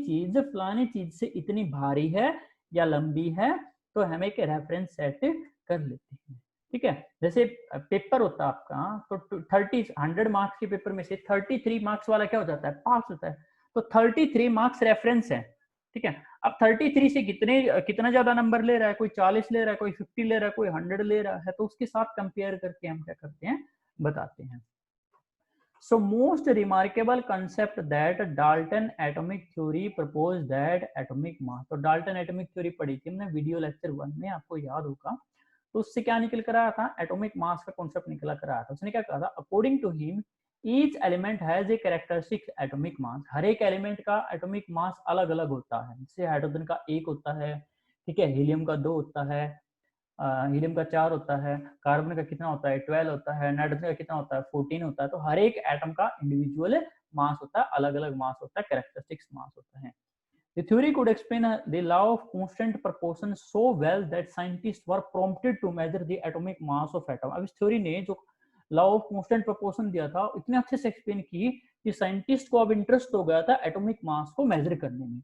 चीज से इतनी भारी है या लंबी है, तो हम एक रेफरेंस सेट कर लेते हैं। ठीक है, जैसे पेपर होता है आपका, तो 100 मार्क्स के पेपर में से 33 मार्क्स वाला क्या हो जाता है, पास होता है। तो 33 मार्क्स रेफरेंस है। ठीक है, अब 33 से कितना ज्यादा नंबर ले रहा है, कोई 40 ले रहा है, कोई 50 ले रहा है, कोई 100 ले रहा है, तो उसके साथ कंपेयर करके हम क्या करते हैं, बताते हैं। So most remarkable concept that Dalton atomic theory proposed that atomic mass। तो डाल्टन एटॉमिक थ्योरी पढ़ी थी हमने वीडियो लेक्चर 1 में, आपको याद होगा। तो उससे क्या निकल कर आया था, एटॉमिक मास का कॉन्सेप्ट निकला कर आया था। उसने क्या कहा था, according to him each element has a characteristic atomic mass. हर एक एलिमेंट का एटॉमिक मास अलग अलग होता है। जैसे हाइड्रोजन का 1 होता है, ठीक है, हीलियम का 2 होता है, हीलियम का 4 होता है, कार्बन का कितना होता है, 12 होता है, नाइट्रोजन का कितना होता है, 14 होता है। तो हर एक एटम का इंडिविजुअल मास होता है, अलग अलग मास होता है, कैरेक्टरिस्टिक्स मास होता है। The theory could explain the law of constant proportion so well that scientists were prompted to measure the atomic mass of atom। अब इस थ्योरी ने जो लॉ ऑफ कांस्टेंट प्रोपोर्शन दिया था, इतने अच्छे से एक्सप्लेन की कि साइंटिस्ट को अब इंटरेस्ट हो गया था एटॉमिक मास को मेजर करने में।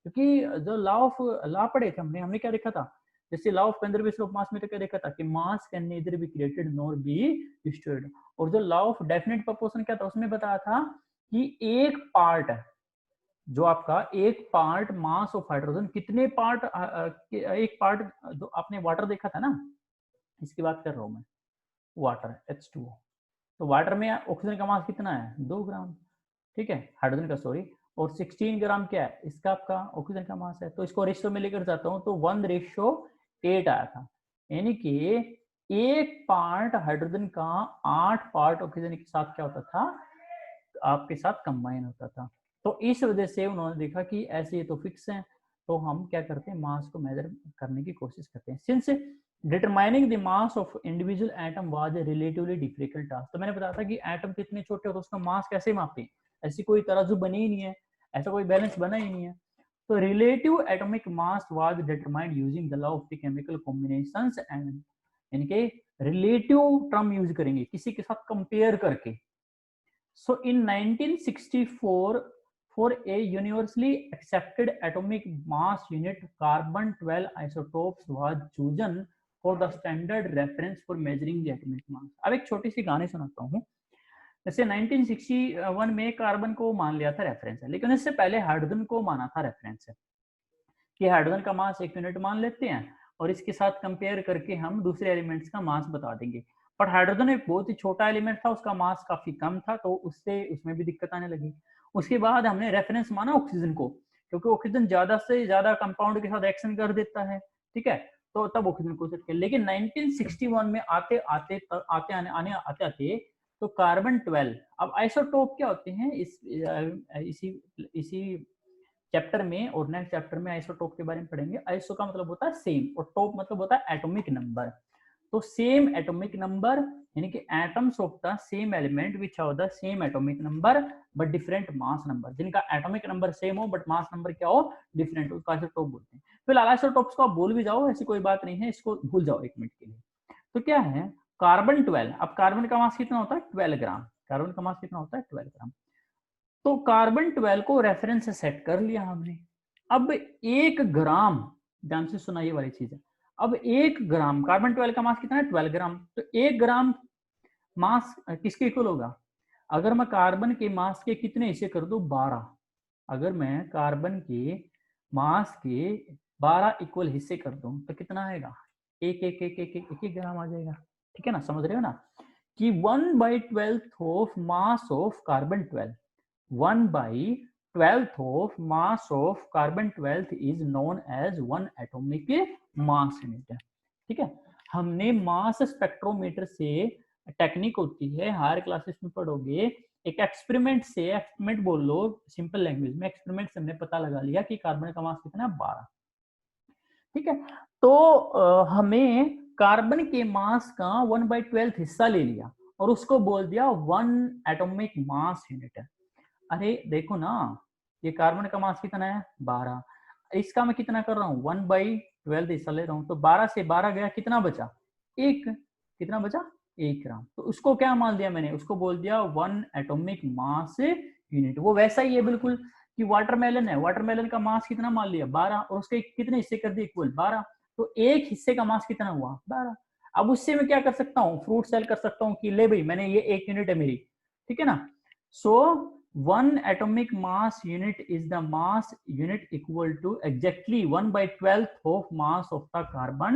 क्योंकि जो लॉ पढ़े थे हमने क्या देखा था, जैसे law of conservation of mass में तो क्या देखा था कि मास can neither be created nor be destroyed. और जो लॉ ऑफ डेफिनेट प्रोपोर्शन क्या था, उसमें बताया था कि एक पार्ट, जो आपका एक पार्ट मास ऑफ हाइड्रोजन, कितने पार्ट, एक पार्ट, जो आपने वाटर देखा था ना, इसकी बात कर रहा हूं मैं, वाटर H2O। तो वाटर में ऑक्सीजन का मास कितना है, 2 ग्राम। ठीक है, हाइड्रोजन का सॉरी। और 16 ग्राम क्या है, इसका आपका ऑक्सीजन का मास है। तो इसको रेशियो में लेकर जाता हूँ तो 1:8 आया था। यानी कि एक पार्ट हाइड्रोजन का 8 पार्ट ऑक्सीजन के साथ क्या होता था, आपके साथ कंबाइन होता था। तो इस वजह से उन्होंने देखा कि ऐसे ये तो फिक्स है, तो हम क्या करते हैं, मास को मेजर करने की कोशिश करते हैं। Since determining the mass of individual atom was a relatively difficult task. तो मैंने बताया था कि एटम कितने छोटे होते हैं, उसका मास कैसे मापें, ऐसी कोई तराजू बनी ही नहीं है, ऐसा कोई बैलेंस बना ही नहीं है। तो relative atomic mass was determined using the law of the chemical combinations and, यानी कि रिलेटिव टर्म यूज करेंगे किसी के साथ कंपेयर करके। So in 1964, for a universally accepted atomic mass unit, carbon-12 isotopes was chosen for the standard reference for measuring the atomic mass। अब एक छोटी सी कहानी सुनाता हूँ। जैसे 1961 में कार्बन को मान लिया था रेफरेंस है, लेकिन इससे पहले हाइड्रोजन को माना था रेफरेंस है कि हाइड्रोजन का मास 1 यूनिट मान लेते हैं और इसके साथ कंपेयर करके हम दूसरे एलिमेंट्स का मास बता देंगे। बट हाइड्रोजन एक बहुत ही छोटा एलिमेंट था, उसका मास काफी कम था, तो उसमें भी दिक्कत आने लगी। उसके बाद हमने रेफरेंस माना ऑक्सीजन को, क्योंकि ऑक्सीजन ज्यादा से ज्यादा कंपाउंड के साथ एक्शन कर देता है। ठीक है, तो तब ऑक्सीजन को सेट किया। लेकिन 1961 में आते आते तो कार्बन-12, अब आइसोटोप क्या होते हैं, इसी चैप्टर में और नेक्स्ट चैप्टर में आइसोटोप के बारे में पढ़ेंगे। आइसो का मतलब होता है सेम और टोप मतलब होता है एटॉमिक नंबर। तो सेम एटॉमिक नंबर यानी कि atoms of the same element which have the same atomic number but different mass number. जिनका एटॉमिक नंबर सेम हो बट मास नंबर क्या हो, डिफरेंट, उसको आइसोटोप बोलते हैं। फिलहाल आइसोटोप्स को आप भूल भी जाओ, ऐसी कोई बात नहीं है, इसको भूल जाओ 1 मिनट के लिए। तो क्या है, कार्बन-12, अब कार्बन का मास कितना होता है, 12 ग्राम। कार्बन का मास कितना होता है, 12 ग्राम। तो कार्बन-12 को रेफरेंस से सेट कर लिया हमने। अब 1 ग्राम, ध्यान से सुना ये वाली चीज है, अब 1 ग्राम कार्बन 12 का मास कितना है 12 ग्राम, तो 1 ग्राम मास किसके इक्वल होगा? अगर मैं कार्बन के मास के कितने हिस्से कर दूं 12, अगर मैं कार्बन के मास के 12 इक्वल हिस्से कर दूं तो कितना आएगा? एक एक एक एक एक एक ग्राम आ जाएगा। ठीक है ना, समझ रहे हो ना कि 1/12 of mass of carbon 12, 1/12 of mass of carbon 12 is known as 1 atomic mass unit. ठीक है, हमने मास स्पेक्ट्रोमीटर से, टेक्निक होती है हायर क्लासेस में पढ़ोगे, एक एक्सपेरिमेंट से, एक्सपेरिमेंट बोल लो सिंपल लैंग्वेज में, एक्सपेरिमेंट से हमने पता लगा लिया कि कार्बन का मास कितना है 12। ठीक है, तो हमें कार्बन के मास का 1/12 हिस्सा ले लिया और उसको बोल दिया 1 एटॉमिक मास यूनिट है। अरे देखो ना, ये कार्बन का मास कितना है 12, इसका मैं कितना कर रहा हूँ 1/12 हिस्सा ले रहा हूँ, तो 12 से 12 गया, कितना बचा? एक, कितना बचा? 1 ग्राम। तो उसको क्या मान दिया मैंने? उसको बोल दिया 1 एटॉमिक मास यूनिट। वो वैसा ही है बिल्कुल कि वाटरमेलन है, वाटरमेलन का मास कितना मान लिया 12, और उसके कितने हिस्से कर दिए इक्वल 12, तो एक हिस्से का मास कितना हुआ 12। अब उससे मैं क्या कर सकता हूँ, फ्रूट सेल कर सकता हूँ कि ले भाई मैंने ये 1 यूनिट है मेरी, ठीक है ना। सो 1 atomic mass unit is the mass unit equal to exactly 1/12 of mass of the carbon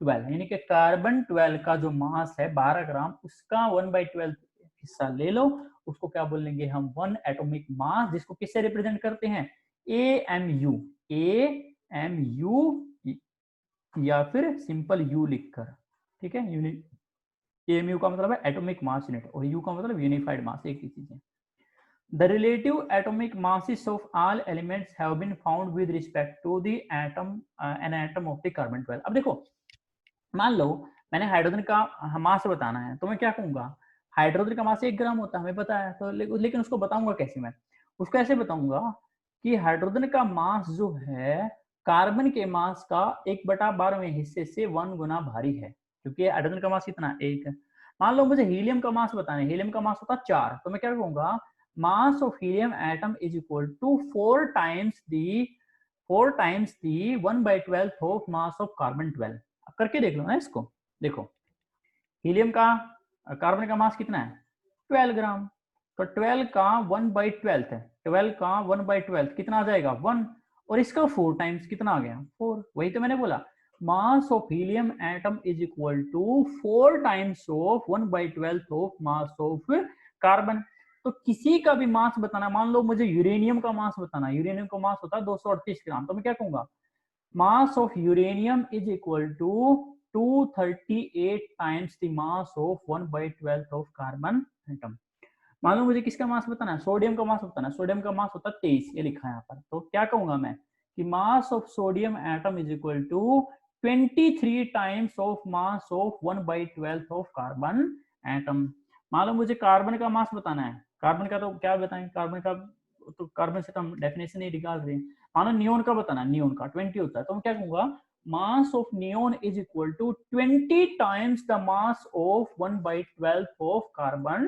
12, यानी कि कार्बन 12 का जो मास है 12 ग्राम, उसका 1/12 हिस्सा ले लो, उसको क्या बोलेंगे हम 1 एटॉमिक मास, जिसको किससे रिप्रेजेंट करते हैं AMU, AMU या फिर सिंपल U लिखकर। ठीक है, यूनिट AMU का मतलब है एटॉमिक मास यूनिट और U का मतलब यूनिफाइड मास, एक ही चीज है। The relative atomic masses of all elements have been found with respect to the atom, an atom of the carbon 12। अब देखो, मान लो मैंने हाइड्रोजन का मास बताना है, तो मैं क्या कहूंगा, हाइड्रोजन का मास 1 ग्राम होता है, हमें पता है, तो लेकिन उसको बताऊंगा कैसे मैं? उसको ऐसे बताऊंगा कि हाइड्रोजन का मास जो है कार्बन के मास का 1/12वें हिस्से से 1 गुना भारी है, क्योंकि हाइड्रोजन का मास कितना 1 है। मान लो मुझे हीलियम का मास बताना है, हीलियम का मास होता है 4, तो मैं क्या कहूंगा, mass of helium atom is equal to 4 times the 1/12 of mass of carbon 12। अब करके देख लो ना इसको, देखो हीलियम का, कार्बन का मास कितना है 12 ग्राम, तो 12 का 1/12 है, 12 का 1/12 कितना आ जाएगा 1, और इसका 4 टाइम्स कितना आ गया 4, वही तो मैंने बोला, mass of helium atom is equal to 4 times of 1/12 of mass of carbon. तो किसी का भी मास बताना, मान लो मुझे यूरेनियम का मास बताना, यूरेनियम का मास होता है 238 ग्राम, तो मैं क्या कहूंगा, mass of uranium is equal to 238 times the mass of 1/12 of carbon atom। मान लो मुझे किसका मास बताना है, सोडियम का मास बताना है, सोडियम का मास होता है 23, ये लिखा है यहाँ पर, तो क्या कहूंगा मैं कि mass of sodium atom is equal to 23 times of mass of 1/12 of carbon atom. मान लो मुझे कार्बन का मास बताना है, कार्बन का तो क्या बताएं, कार्बन का तो कार्बन से तो हम डेफिनेशन ही निकाल रहे हैं, मानो नियोन का बताना, नियोन का 20 होता है, तो मैं क्या कहूंगा, mass of neon is equal to 20 times the mass of 1/12 of carbon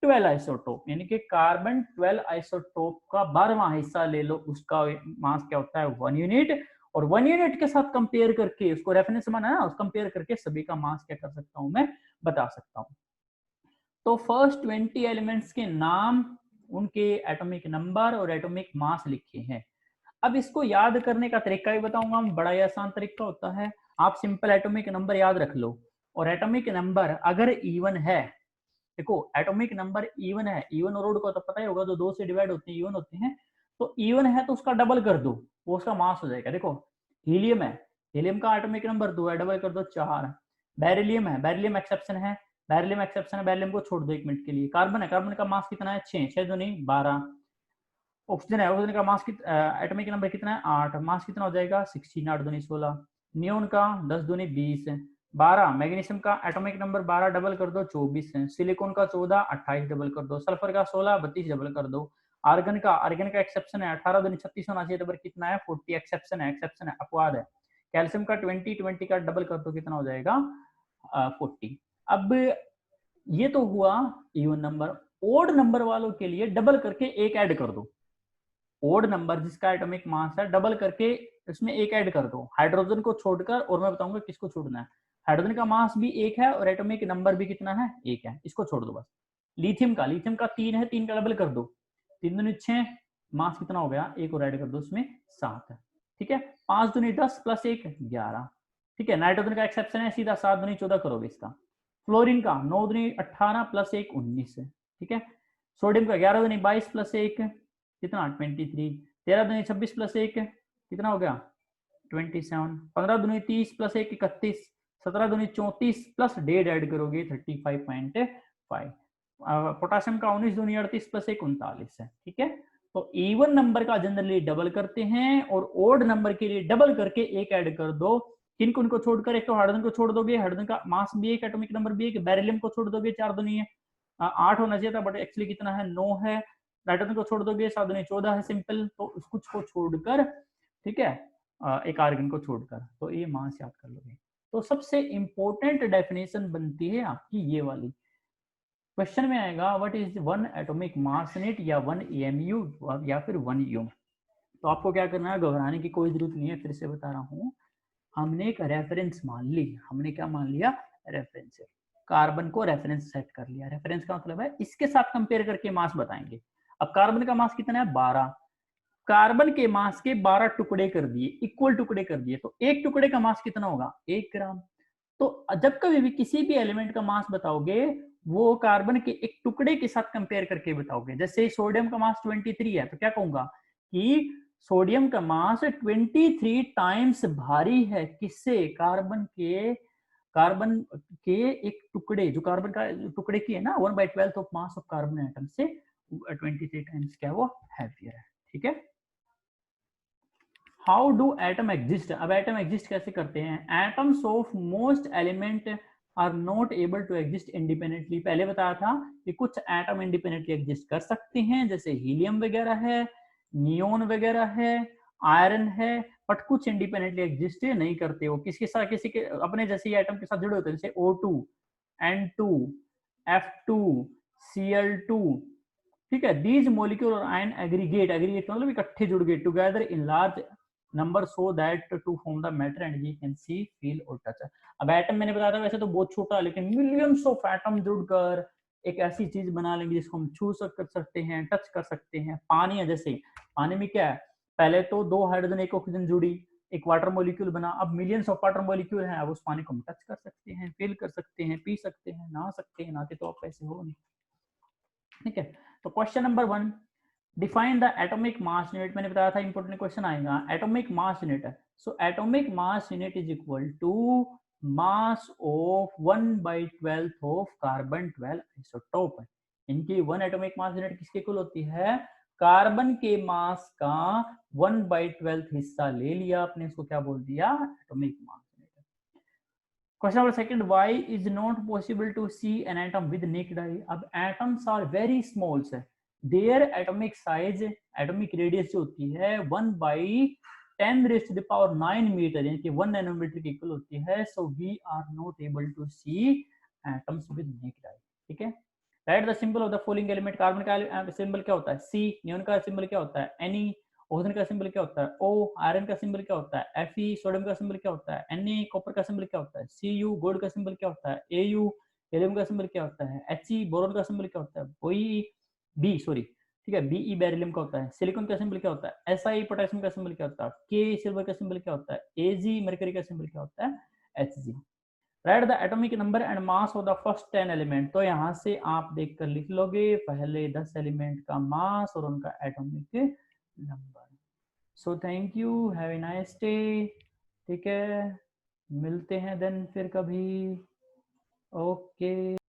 12 isotope, यानी कि कार्बन 12 आइसोटोप का 12वां हिस्सा ले लो, उसका मास क्या होता है 1 यूनिट, और 1 यूनिट के साथ कंपेयर करके, उसको रेफरेंस माना ना, कंपेयर करके सभी का मास क्या कर सकता हूं मैं बता सकता हूं। तो फर्स्ट 20 एलिमेंट्स के नाम, उनके एटॉमिक नंबर और एटॉमिक मास लिखे हैं। अब इसको याद करने का तरीका भी बताऊंगा, बड़ा ही आसान तरीका होता है, आप सिंपल एटॉमिक नंबर याद रख लो, और एटॉमिक नंबर अगर इवन है, देखो एटॉमिक नंबर इवन है, इवन और ओड को तो पता ही होगा, तो 2 से डिवाइड होते हैं इवन होते हैं, तो इवन है तो उसका डबल कर दो, वो उसका मास हो जाएगा। देखो हीलियम है, हीलियम का एटॉमिक नंबर 2 है, डबल कर दो 4। बेरिलियम है, बेरिलियम एक्सेप्शन है, बेरिलियम एक्सेप्शन है, बेरिलियम को छोड़ दो 1 मिनट के लिए। कार्बन है, कार्बन का मास कितना है 6, 6 दूनी 12। ऑक्सीजन है, ऑक्सीजन का मास एटॉमिक नंबर कितना है 8, मास कितना हो जाएगा 16, 8 दूनी 16। नियोन का 10 दूनी 20, 12। मैग्नीशियम का एटॉमिक नंबर 12, डबल कर दो 24 है। सिलिकॉन का 14, 28 डबल कर दो। सल्फर का 16, 32 डबल कर दो। आर्गन का एक्सेप्शन है 18 दूनी 36 होना चाहिए, डबल कितना है 40, एक्सेप्शन है अपवाद है। कैल्शियम का 20 का डबल कर दो, कितना हो जाएगा 40। अब ये तो हुआ इवन नंबर, ओड नंबर वालों के लिए डबल करके एक ऐड कर दो, ओड नंबर जिसका एटॉमिक मास है डबल करके इसमें एक ऐड कर दो, हाइड्रोजन को छोड़कर, और मैं बताऊंगा किसको छोड़ना है। हाइड्रोजन का मास भी एक है और एटॉमिक नंबर भी कितना है, एक है, इसको छोड़ दो बस। लिथियम का 3 है, 3 का डबल कर दो, 3 दूनी 6, मास कितना हो गया, एक और ऐड कर दो उसमें 7 है, ठीक है। 5 दूनी 10 प्लस 1 11, ठीक है। नाइट्रोजन का एक्सेप्शन है, सीधा 7 दूनी 14 करोगे इसका। फ्लोरीन का 9 दूनी 18 प्लस 1 19 है, ठीक है। सोडियम का 11 दूनी 22 प्लस 1 कितना 23, 13 दूनी 26 प्लस 1 कितना हो गया 27, 15 दूनी 30 प्लस 1 31, 17 दूनी 34 प्लस डेढ़ ऐड करोगे 35.5। पोटासियम का 19 दूनी 38 प्लस 1 39 है, ठीक है। तो इवन नंबर का जनरली डबल करते हैं और ओड नंबर के लिए डबल करके एक ऐड कर दो। किन को छोड़कर, एक तो हाइड्रोजन को छोड़ दोगे, हाइड्रोजन का मास भी एक, एटॉमिक नंबर भी एक, बेरिलियम को छोड़ दोगे 4 दूनी है 8 होना चाहिए था, बट एक्चुअली कितना है 9 है। नाइट्रोजन को छोड़ दोगे 7 दूनी 14 है, सिंपल। तो कुछ को छोड़कर, ठीक है, एक आर्गन को छोड़कर, तो ये मास याद कर लोगे। तो सबसे इंपॉर्टेंट डेफिनेशन बनती है आपकी ये वाली। क्वेश्चन में आएगा what is one atomic mass unit, या 1 एमयू, या फिर 1 यूम। तो आपको क्या करना है, घबराने की कोई जरूरत नहीं है, फिर से बता रहा हूँ। हमने एक रेफरेंस मान ली, हमने क्या मान लिया, रेफरेंस। कार्बन को रेफरेंस सेट कर लिया। रेफरेंस का मतलब है इसके साथ कंपेयर करके मास बताएंगे। अब कार्बन का मास कितना है 12, कार्बन के मास के 12 टुकड़े कर दिए, इक्वल टुकड़े कर दिए, तो एक टुकड़े का मास कितना होगा 1 ग्राम। तो जब कभी भी किसी भी एलिमेंट का मास बताओगे, वो कार्बन के एक टुकड़े के साथ कंपेयर करके बताओगे। जैसे सोडियम का मास 23 है, तो क्या कहूंगा कि सोडियम का मास 23 टाइम्स भारी है किससे, कार्बन के एक टुकड़े, जो कार्बन का टुकड़े की है ना 1/12 of mass of carbon atom से 23 टाइम्स क्या वो हैवियर है, ठीक है। हाउ डू एटम एग्जिस्ट, अब एटम एग्जिस्ट कैसे करते हैं। Atoms of most element are not able to exist independently. पहले बताया था कि कुछ एटम इंडिपेंडेंटली एग्जिस्ट कर सकते हैं, जैसे हीलियम वगैरह है, नियोन वगैरह है, आयरन है, बट कुछ इंडिपेंडेंटली एग्जिस्ट नहीं करते। वो किसके साथ, किसी के अपने जैसे एटम के साथ जुड़े होते हैं, जैसे O2, N2, F2, Cl2, ठीक है। दीज मोलिक्यूल और आयन एग्रीगेट, एग्रीगेट मतलब इकट्ठे जुड़ गए, together in large number so that to form the matter and we can see feel और टच। अब एटम मैंने बताया था वैसे तो बहुत छोटा, लेकिन मिलियंस ऑफ एटम जुड़कर एक ऐसी चीज बना लेंगे जिसको हम छू कर सकते हैं, टच कर सकते हैं। पानी है, जैसे पानी में क्या है, पहले तो 2 हाइड्रोजन 1 ऑक्सीजन जुड़ी, एक वाटर मॉलिक्यूल बना, अब मिलियंस ऑफ वाटर मॉलिक्यूल हैं, अब उस पानी को हम टच कर सकते हैं, फील कर सकते हैं, पी सकते हैं, नहा सकते हैं, नहाते तो आप ऐसे हो नहीं, ठीक है। तो question number 1, define the atomic mass unit. मैंने बताया था इंपॉर्टेंट क्वेश्चन आएगा, एटॉमिक मास यूनिट है। So atomic mass unit is equal to mass of 1/12 of carbon 12 isotope. इनकी 1 एटॉमिक मास यूनिट किसके इक्वल होती है, कार्बन के मास का 1/12 हिस्सा ले लिया आपने, इसको क्या बोल दिया, atomic mass unit. Question number second, why is not possible to see an atom with naked eye. अब एटम्स आर वेरी स्मॉल है, their atomic size, atomic radius जो होती है 1/10⁹ मीटर, यानी कि 1 नैनोमीटर की इक्वल होती है। So we are not able to see atoms with naked eye, ठीक है। Write the symbol of the following element. Carbon का सिंबल क्या होता है सी, नियोन का सिंबल क्या होता है Ne, ऑक्सीजन का सिंबल क्या होता है O, आयरन का सिंबल क्या होता है Fe, सोडियम का सिंबल क्या होता है Na, कॉपर का सिंबल क्या होता है Cu, गोल्ड का सिंबल क्या होता है Au, हेलियम का सिंबल क्या होता है He, बोरोन का सिंबल क्या होता है Be, सॉरी, ठीक है, Be बेरिलियम का होता है। सिलिकॉन का सिंबल क्या होता है Si, पोटेशियम का सिंबल क्या होता है K, सिल्वर का सिंबल क्या होता है Ag, मरकरी का सिंबल क्या होता है Hg। Right the atomic number and mass of the first 10 element. तो यहाँ से आप देख कर लिख लोगे पहले 10 एलिमेंट का मास और उनका atomic number. So thank you, have a nice day, ठीक है, मिलते हैं देन फिर कभी, ओके।